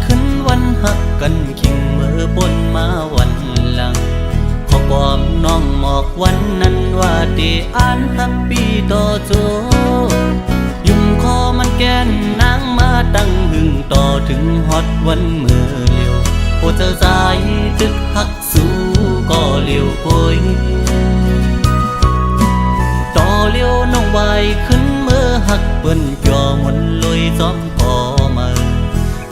ขึ้นวันหักกันขิงเมื่อบนมาวันหลังขอความน้องหมอกวันนั้นว่าดีอ่านฮักปีต่อโจยุ่มคอมันแกนนางมาตั้งหึงต่อถึงฮอดวันเมื่อเลี้ยวโอ้เธอสายตึกหักสู้ก็เลี้ยวโอยต่อเลี้ยวน้องไว้ขึ้นเมื่อหักเปิ้นจ่อมนลอยซ้อมพอมา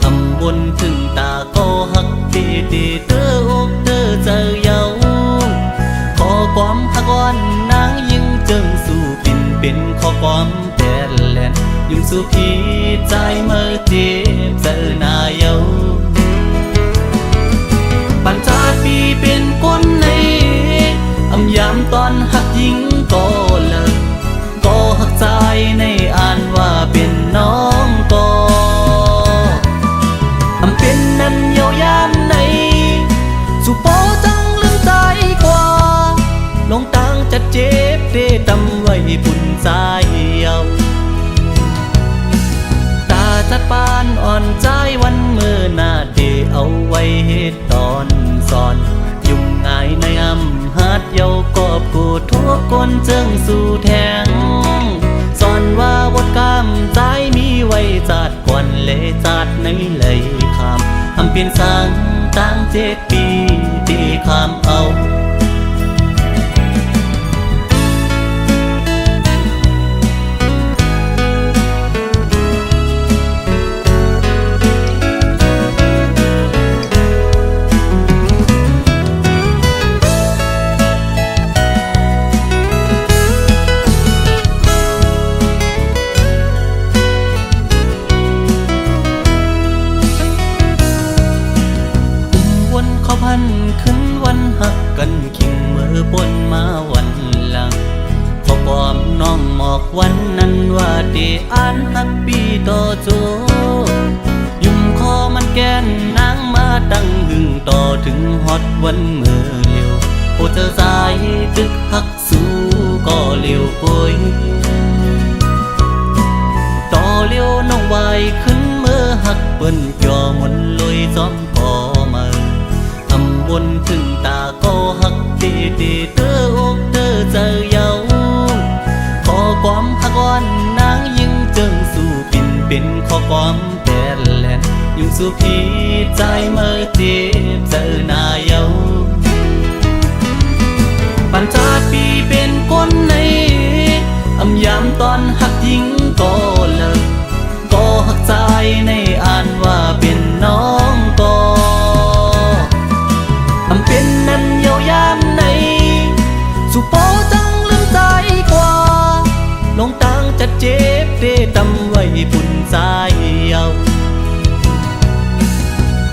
ทำบนถึงตาก็หักตีตีเตออกเตอเจอเยาขอความหักอ่อนนางยิ่งเจิงสู่ปิ่นเป็นขอความแต่แลนยิ่งสู่พี่ใจเมื่อเจ็บเจอหน้าเยาปัญจาปีเป็นคนในอำยามตอนหักยิ่งก็เลิกก็หักใจในอ่านว่าเป็นน้องก็อำเป็นนั้นเยาวยามในสุโปจังลืมใจกว่าลงตังจะเจ็บเดตำไว้บุญใจเยาตาจัดปานอ่อนใจวันเมื่อหน้าเดเอาไว้เหตุตอนสอนยุ่งง่ายในอำหัดเยากอบกูทั่วคนเจิงสู่แทงสอนว่าบทกรรมใจมีไว้จัดก่อนเลจัดในเลยคำอำเปลี่ยนสังตั้ง7 ปีที่คำเอาขึ้นวันหักกันขิงเมื่อบนมาวันหลังขอความน้องหมอกวันนั้นว่าดีอ่านหักปีต่อโจยุ่มคอมันแกนนางมาตั้งหึงต่อถึงฮอดวันเมื่อเลี้ยวโอ้เธอสายตึกหักสู้ก็เลี้ยวโอยต่อเลี้ยวน้องไว้ขึ้นเมื่อหักเปิ้นจ่อมนลอยซ้อมพอมาบนถึงตาก็หักตีตีเตออกเตอเจอเยาขอความหักอ่อนนางยิ่งเจิงสู่ปิ่นเป็นขอความแต่แลนยิ่งสู่พี่ใจเมื่อเจ็บเจอหน้าเยาปัญจาปีเป็นคนในอำยามตอนหักยิ่งก็เลิกก็หักใจในอ่านว่าเป็นน้องก็อำเป็นนั้นเยาวยามในสุโปจังลืมใจกว่าลงตังจะเจ็บเดตำไว้ปุ่นใจเยา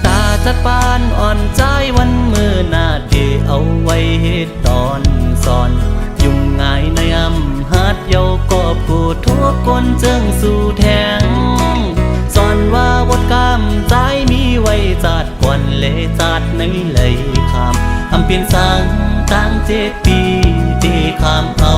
ตาจัดปานอ่อนใจวันเมื่อหน้าเดเอาไว้เหตุตอนสอนยุ่งง่ายในอำหัดเยากอบกูทั่วคนเจิงสู่แทงสอนว่าบทกรรมใจมีไว้จัดก่อนเลจัดในเลยคำอำเปลี่ยนสังตั้ง7 ปีที่คำเอา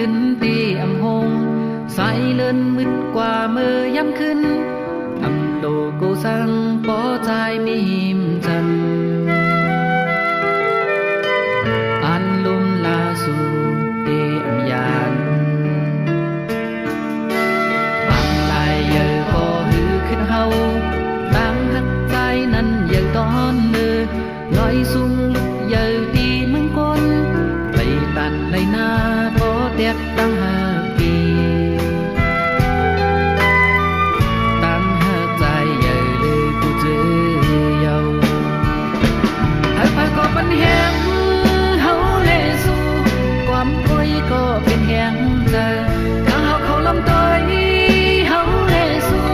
ตื่นตีอำหงสายเลื่อนมืดกว่าเมื่อยามขึ้นอำโดกูสังปอใจมีหิมจันอันลุมลาสู่เตอำยานบางลายเยอะก็หือขึ้นเฮาตั้งหักใจนั้นยังตอนเนื้อลอยสูงลุก giờ đi mừng con lấy tàn lấy na có đẹp đang hà kỳ tăng hát dài giờ lời cô chữ giàu hai phải có bánh hẹn hấu lệ duความคุยก็เป็นแห่งเจอถ้าเขาลำต้อยเฮาเลสู่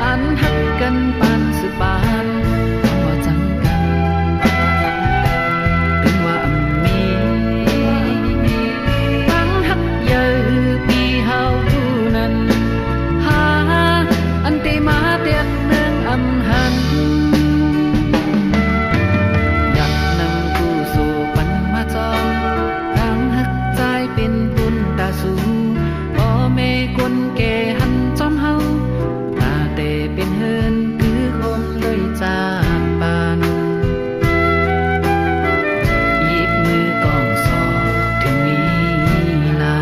อันหักกันปานสืบปานว่าจังกันถึงว่ามีตั้งหักเยอะปีเฮาผู้นั้นหาอันตีมาเตียนเมืองอำหันอยากนำกูสู่ปันมาจอมเป็นบุญตาสูพ่อแม่คนแก่หันจอมเฮาตาแต่เป็นเฮินคือคมเลยจากปานหยิบมือกองสอบถึงมีลา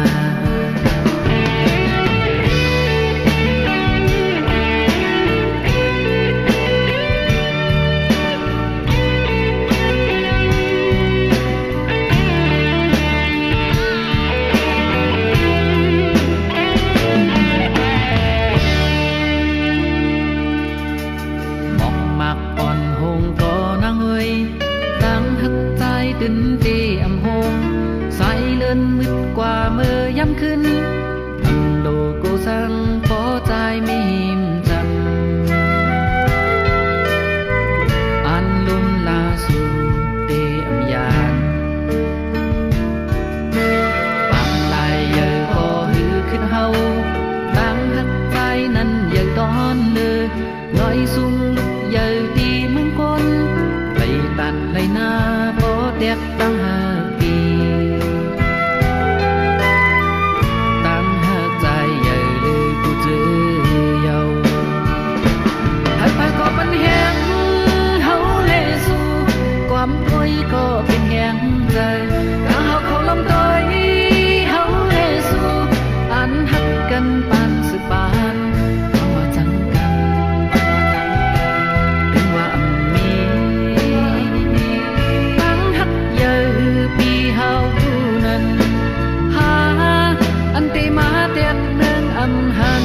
ตื่นตีอำหงสายเลื่อนมืดกว่าเมื่อยามขึ้นอำโลโกสังพอใจไม่หิมจำอันลุ่มลาสู่เตอำยานปางตายเยอะก็หือขึ้นเฮาตั้งหักใจนั้นเยอะตอนเลือน้อยสุ่มลุกเยอะตีมึงก้นไปตันไรนาđẹp đang hà kỳ tăng hát dài giờ lời cô chữ giàu hai phải có bánh hẹn hấu lệ duความคุยก็เป็นแห่งใจถ้าเขาลำต้อยเฮาเลสู่อันหักกันปานสืบปานว่าจังกันถึงว่ามีปีเฮาผู้นั้นหาอันตีมาเตียนเมืองอำหัน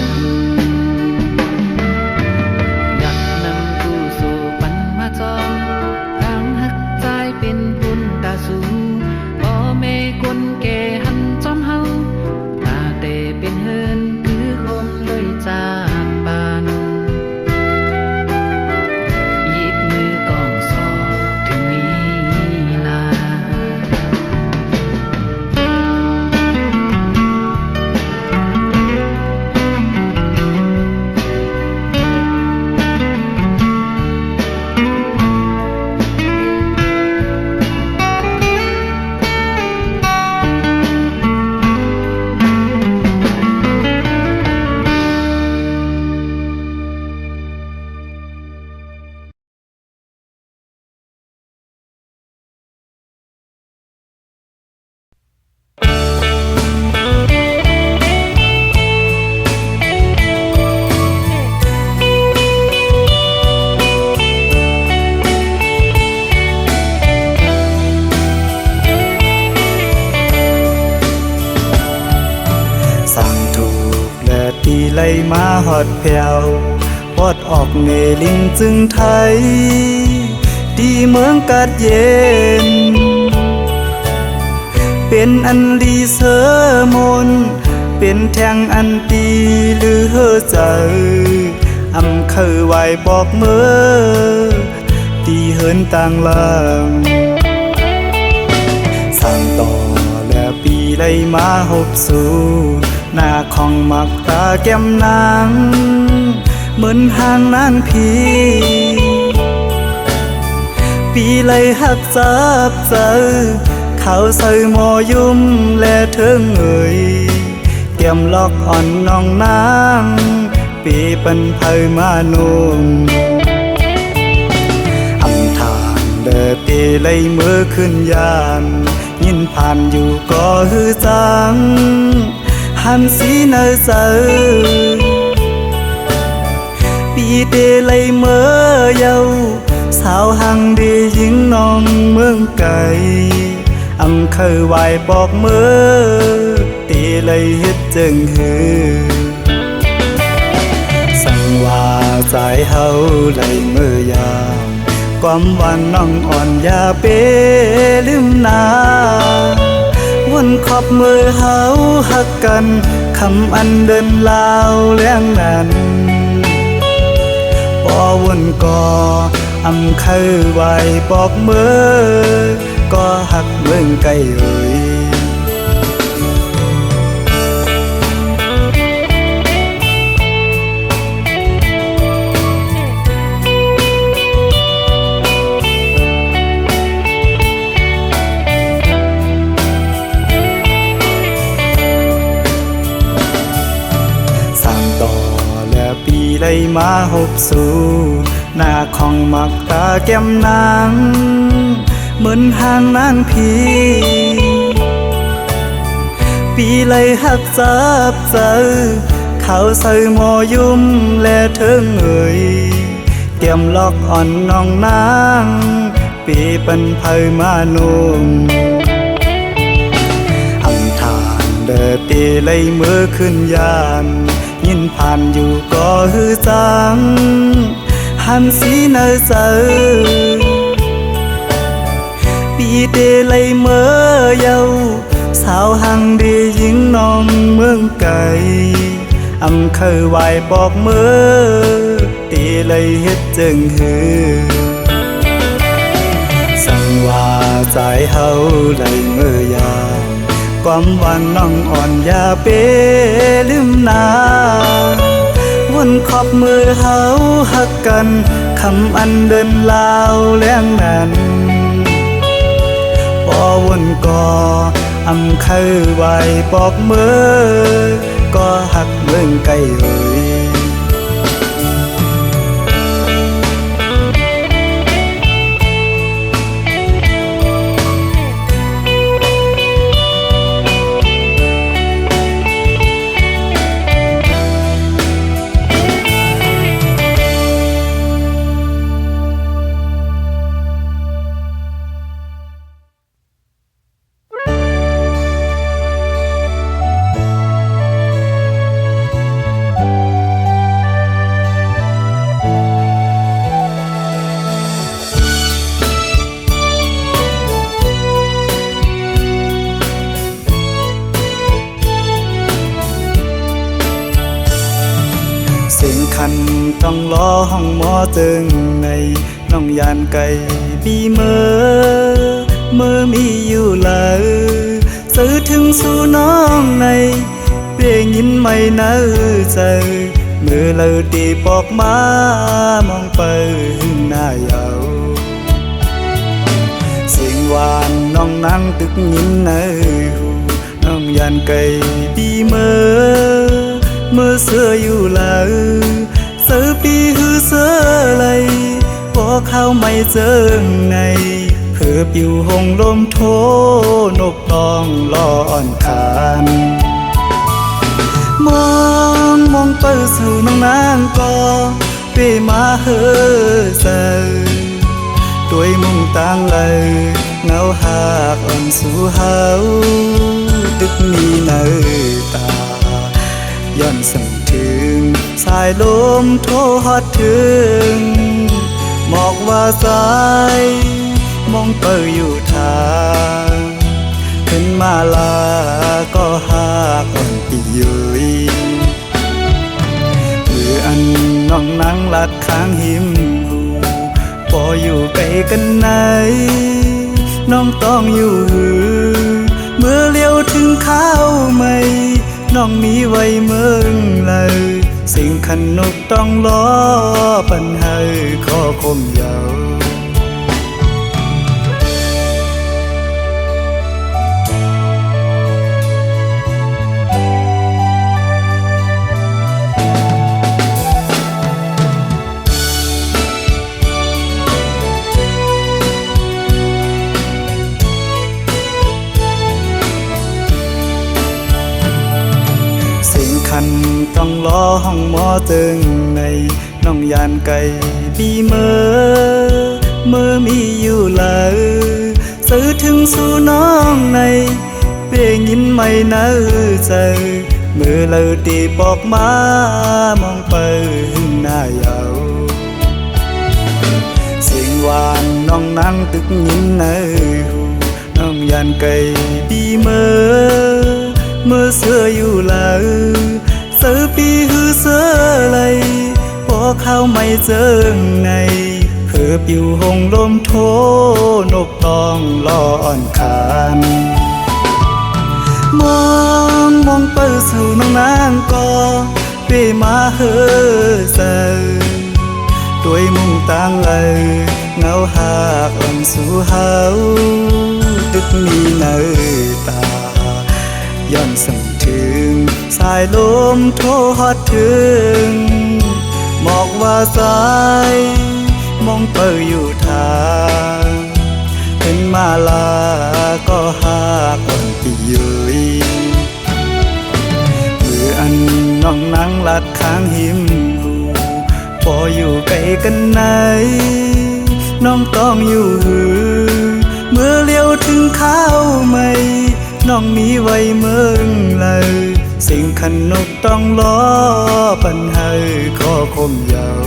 อยากนำกูสู่ปันมาจอมตั้งหักใจเป็นบุญตาสูพ่อแม่คนแก่หันจอมเฮาตาแต่เป็นเฮินคือคมเลยจากปานหยิบมือกองสอบถึงมีลาไล่มาหอดแผ่วปอดออกเนลิงจึงไทยดีเมืองกัดเย็นเป็นอันดีเสมนเป็นแทงอันตีหรือเฮอใจอำเคยไหวบอกเมื่อตีเหินต่างลางสั่งต่อและปีไล่มาหบสู่หน้าของมักตาแก้มนางเหมือนห่างนางพีปีเลยหักจับเจอเขาใส่หมอยุ่มและเถิงเอ่ยเตรียมล็อกอ่อนน้องนางปีปันเผยมานุ่มอำทานเด้อปีเลยมือขึ้นยานยินผ่านอยู่ก็ฮือจังหันสีเนอเจอปีเดเลยเมื่อเยา สาวหังดีหญิงน้องเมืองไก่อำเคยไหวบอกมือตีเลยเฮ็ดจึงหือสั่งว่าใจเฮาเลยมือยามความหวานน้องอ่อนอย่าเปลืมนาวนขอบมือเฮาหักกันคำอันเดินลาวเลี้ยงนั้นบ่วนก่ออำเคยไหวบอกมือก็หักเมืองไกลเอ่ยปีเลยมาหบสู่หน้าของมักตาแก้มนางเหมือนห่างนางพีปีเลยหักจับเจอเขาใส่หมอยุ่มและเถิงเอ่ยเตรียมล็อกอ่อนน้องนางปีเป็นเผยมานุ่มอำทานเดอตีเลยมือขึ้นยานยินผ่านอยู่ก็ฮือจังหันสีเนอเจอปีเดเลยเมื่อเยาสาวหังดีหญิงน้องเมืองไก่อำเคยไหวบอกมือตีเลยเฮ็ดจึงหือสั่งว่าใจเฮาเลยเมื่อยามความหวานน้องอ่อนอย่าเปลืมนาวนขอบมือเฮาหักกันคำอันเดินลาวเลี้ยงนั้นบ่วนก่ออำเคยไหวบอกมือก็หักเมืองไกลเอ่ยเสียงคันต้องล้อห้องหมอตึงในน้องยานไก่บีเมื่อมีอยู่เลยสื่อถึงสู่น้องในเพียงยินไม่เนื้อใจเมื่อเราตีปอกมามองไปหน้าเยาเสียงหวานน้องนั่งตึกยินในหูน้องยานไก่บีเมื่อเสื้ออยู่เลยเสื้อปีหือเสื้อไหลพอเข้าไม่เจอในเพื่อปิวหงลมโทนกตองลออ่อนคานมองไปสู่น้องนางก็เปมาเฮือเซด้วยมุ่งต่างเลยเงาหากอ่อนสู่เฮาตึกมีเนื้อตาย้อนสั่งถึงสายลมโทฮอดถึงหมอกว่าสายมองเปิดอยู่ทางขึ้นมาลาก็หากอ่อนปียุยมืออันน้องนั่งลัดข้างหิมหูพออยู่ไกลกันไหนน้องต้องอยู่เมื่อเลี้ยวถึงข้าวไม่น้องมีไว้เมืองเลยสิ่งขันนกต้องล้อปัญหาข้อคมยาว คันต้องล้อห้องหมอตึงใน น้องยานไก่ปีเมื่อมีอยู่เลยสื่อถึงสู่น้องในเปยยินไม่เนื้อใจเมื่อเลยตีบอกมามองไปหน้ายาวเสียงหวานน้องนั่งตึกยินเนื้อน้องยานไก่ปีเมื่อเสืออยู่เลยเสือปีหือเสือเลยพอเข้าไม่เจอไงเพื่อปิวหงลมโทนกตองล้ออ่อนขานมองเปิดสู่น้องนางก็เปมาเฮอเซด้วยมุ่งต่างเลยเงาหากอ่อนสู่เฮาตึกมีเนื้อตาย้อนส่งถึงสายลมโทฮอดถึงบอกว่าสายมองเปิดอยู่ทางถึงมาลาก็หากอ่อนปีเยยมืออันน้องนั่งลัดข้างหิมหูพออยู่ไกลกันไหนน้องต้องอยู่หือเมื่อเลี้ยวถึงข้าวไม่น้องมีไว้เมืองเลยสิ่งขันนกต้องล้อปันให้ขอคมยาว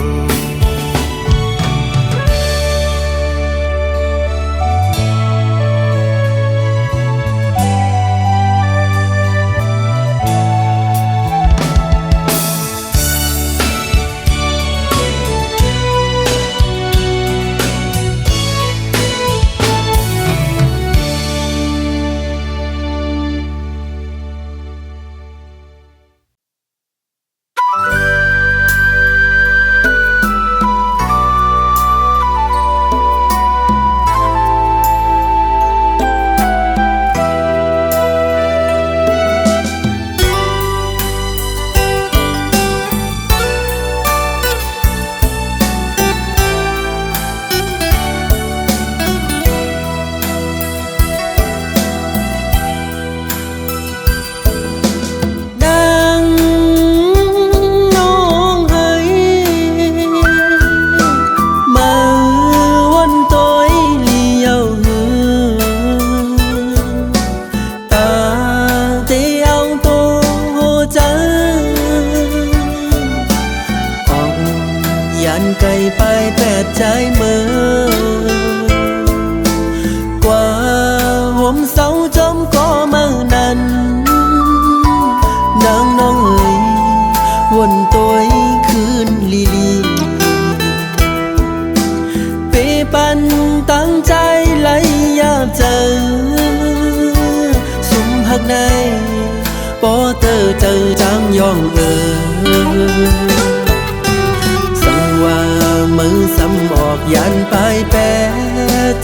ยันไปแปร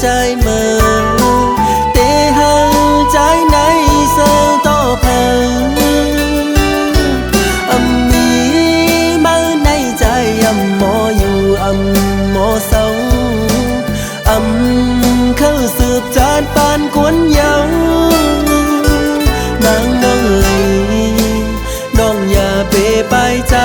ใจเมื่อเตหังใจในเสือต่อเพอมีมาในใจหมออยู่หมอเศร้าเข้าสืบจานปานกวนเยานางน้องเอ๋ยน้องอย่าเปไปใจ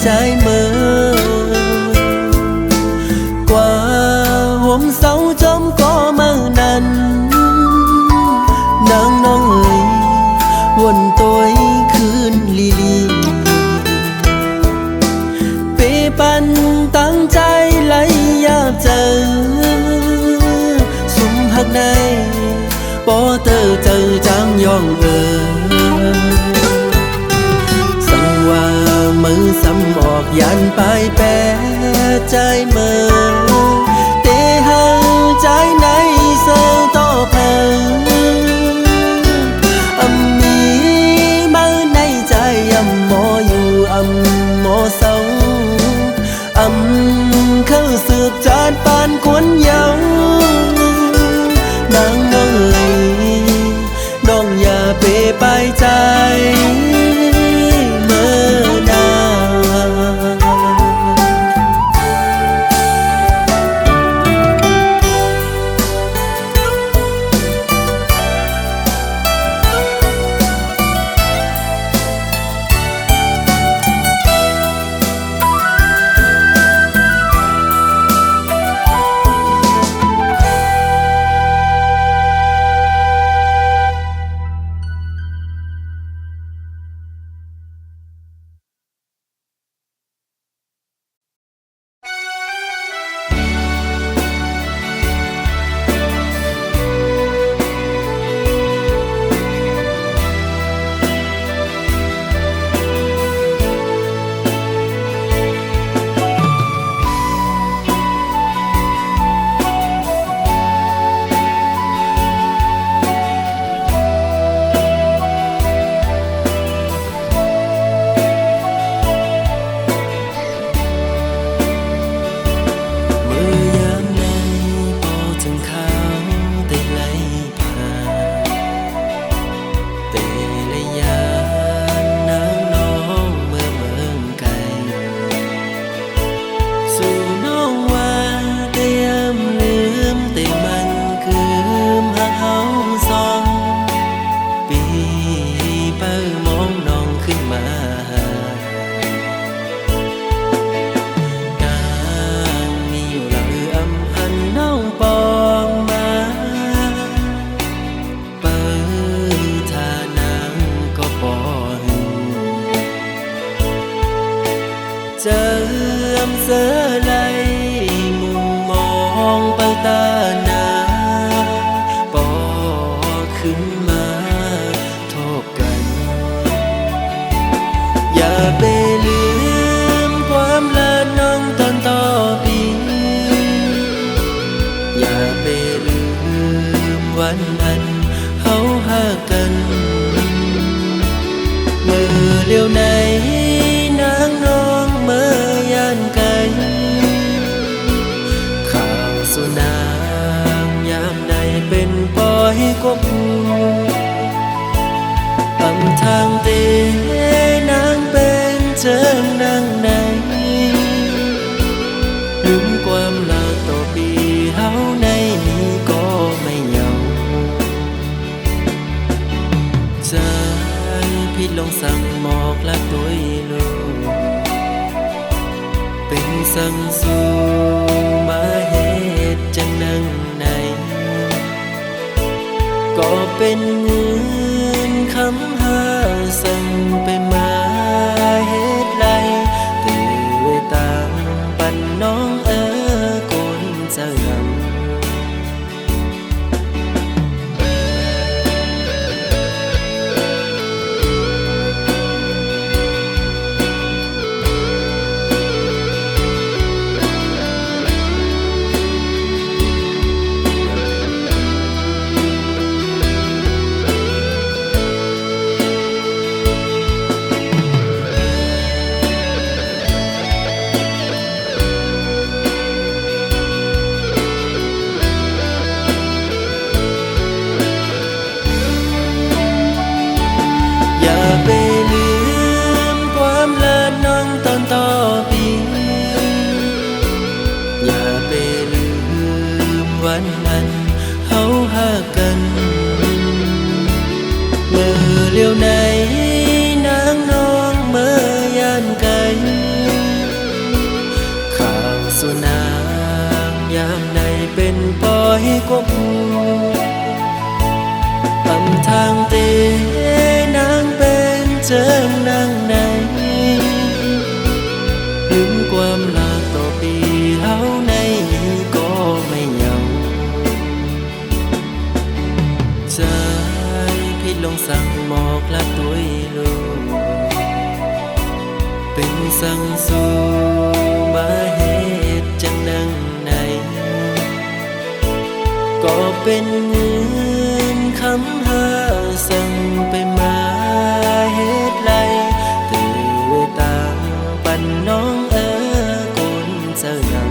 ใจเมื่อกว่าห่มเสาจมก็เมื่อนั้นนางน้องเอ๋ยวนตัวคืนลีเปปันตั้งใจไหลอยากเจอ มือซ้ำออกยันไปแปรใจเมื่อเตหังใจในเสือต่อเพิ่งมีมาในใจโมอยู่โมเศร้าเข้าสืบจานปานควนเยาวนางน้องน้องอย่าเปไปใจเมื่อนานเจิมเสือไหลมุมมองเปิดตาหนาปอขึ้นมาโทบกันอย่าไปลืมความละน้องตอนต่อปีอย่าไปลืมวันนั้นเฮาหากันมือเลี้ยวไหนนางน้องเมื่อยานไกลข่าวสุนางยามใดเป็นปล่อยกบทางเตนางเป็นเชิงนางในลืมความลาต่อปีเฮาในนี้ก็ไม่เหงาใจพี่ลงสั่งหมอกและตัวลูกเป็นสั่งสู่มาเหตุจังนั่งในก็เป็นเงินคำหาสั่งไปมาเหตุไรตื่นตามปันน้องโกนเจ้าไปลืมความละน้องตอนต่อปีอย่าไปลืมวันนั้นเฮาหากันเมื่อเลี้ยวไหนนางน้องเมื่อยานไกลข่าวสุนางยามใดเป็นปล่อยกบทางเตนางเป็นเจิงนางในลืมความลาต่อปีเฮาในนี้ก็ไม่เหงาใจพี่ลงสั่งหมอกละตัวลูกเป็น จึงสั่งสู่มาเหตุจังนังในก็เป็นเงินคำหาสั่งไปมาเหตุไรตือไว้ตามปันน้องกุนเจ้านำ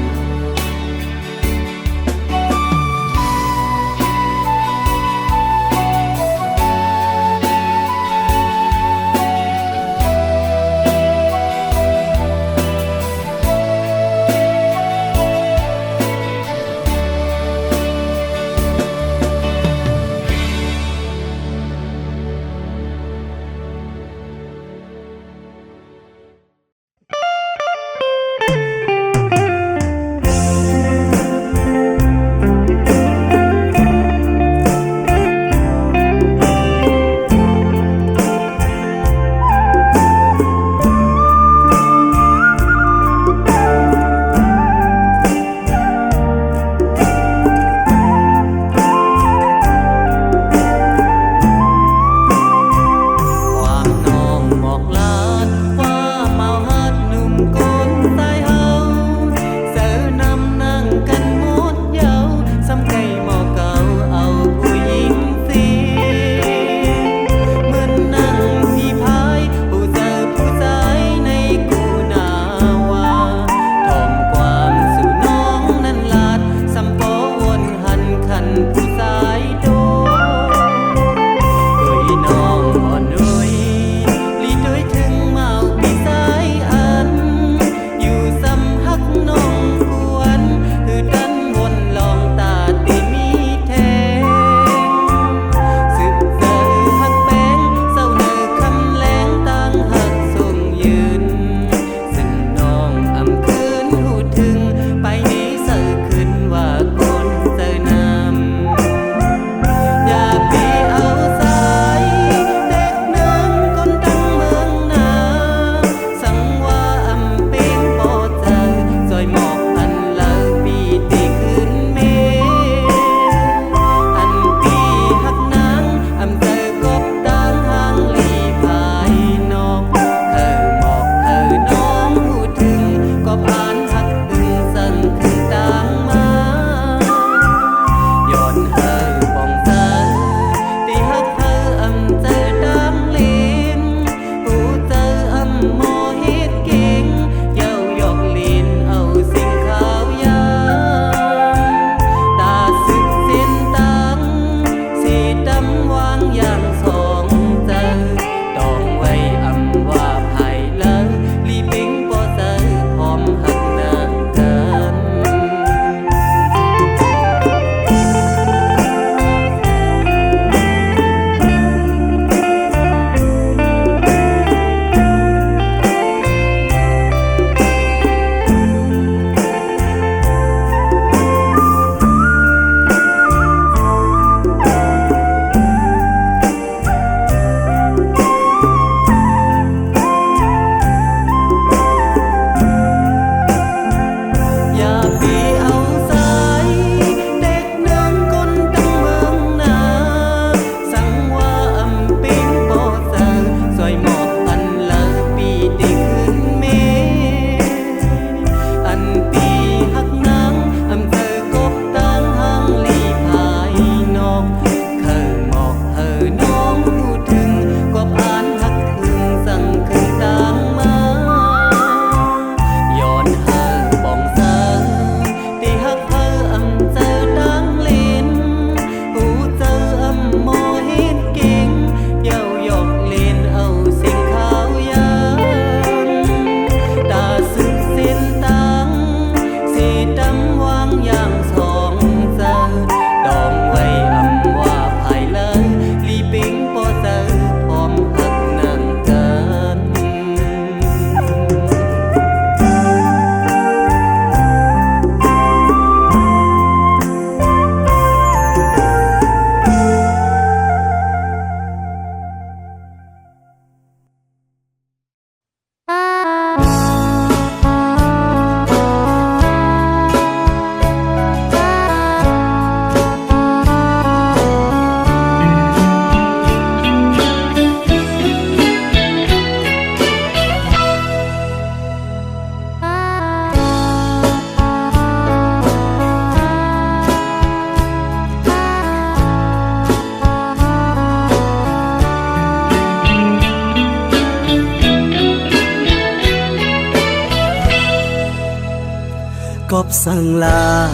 góp sang là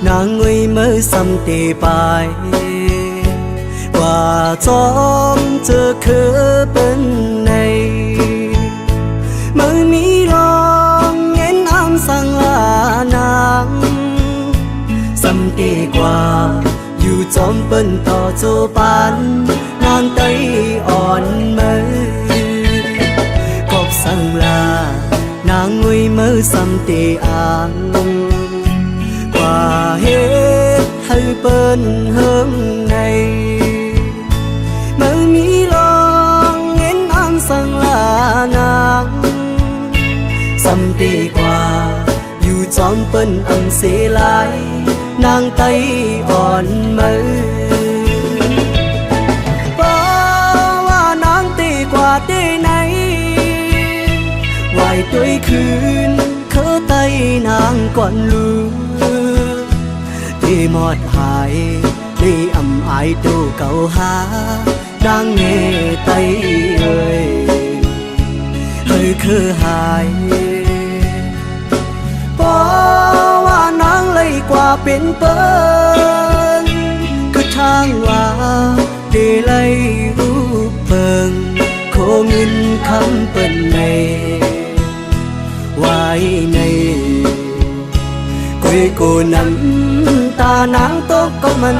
nàng người mới xăm tì bài và chóm chờ khứ bên này mới mi lòng nghe nam sang là nàng xăm tì qua dù chóm bên tỏ cho bán nàng tay on mới góp sang là nàng người mới xăm tì an qua hết hay bên hướng này mới mi lòng nghe nam sang là nàng xăm tì qua dù chọn bên âm xế lại nàng tay on mới và nàng tì qua đây này vài tuổiคืน khớ tay nàng còn lưu thì một hài đi ầm ai tu cầu há đang nghe tay ơi hơi khứ hài bỏว่านางเลยกว่าเป็นเปิ้นคือทางว่าดีเลยรูปเปิงโคเงินคำเปิ้นในไว้ในกุยกูน้ำตานางตกก็มัน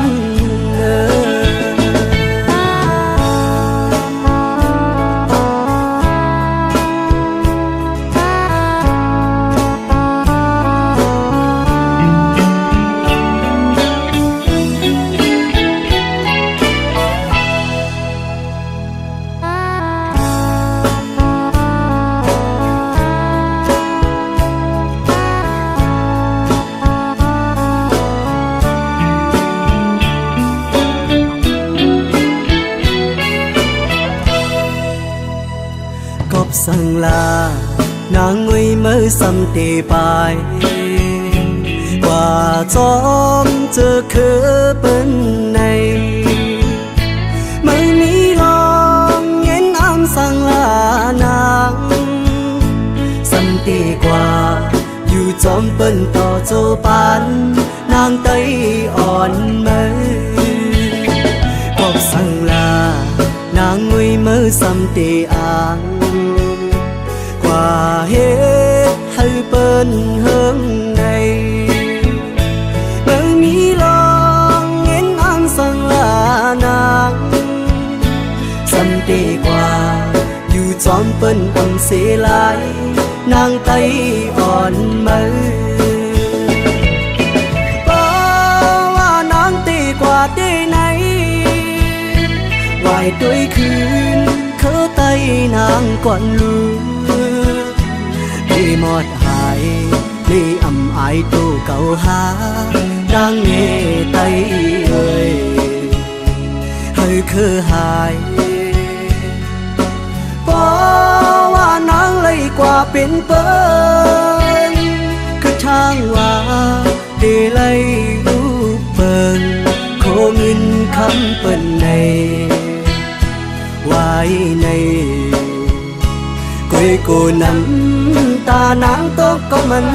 sang là nàng người mới xăm tì bài và chóm chờ khứ bên này mới mi lòng nghe nam sang là nàng xăm tì qua dù chóm bên tỏ cho bán nàng tay on mới góp sang là nàng người mới xăm tì an qua hết hay bên hướng này mới mi lòng nghe nam sang là nàng xăm tì qua dù chọn bên âm xế lại nàng tay on mới và nàng tì qua đây này vài tuổiคืน khớ tay nàng còn lưu đi một hài đi ầm ai tu cầu há đang nghe tay ơi hơi khứ hài bỏว่านางเลยกว่าเป็นเปิ้นคือทางว่าดีเลยรูปเปิ้นโคเงินคำเปิ้นในไว้ในกุยกูน้ำตานางตกก็มัน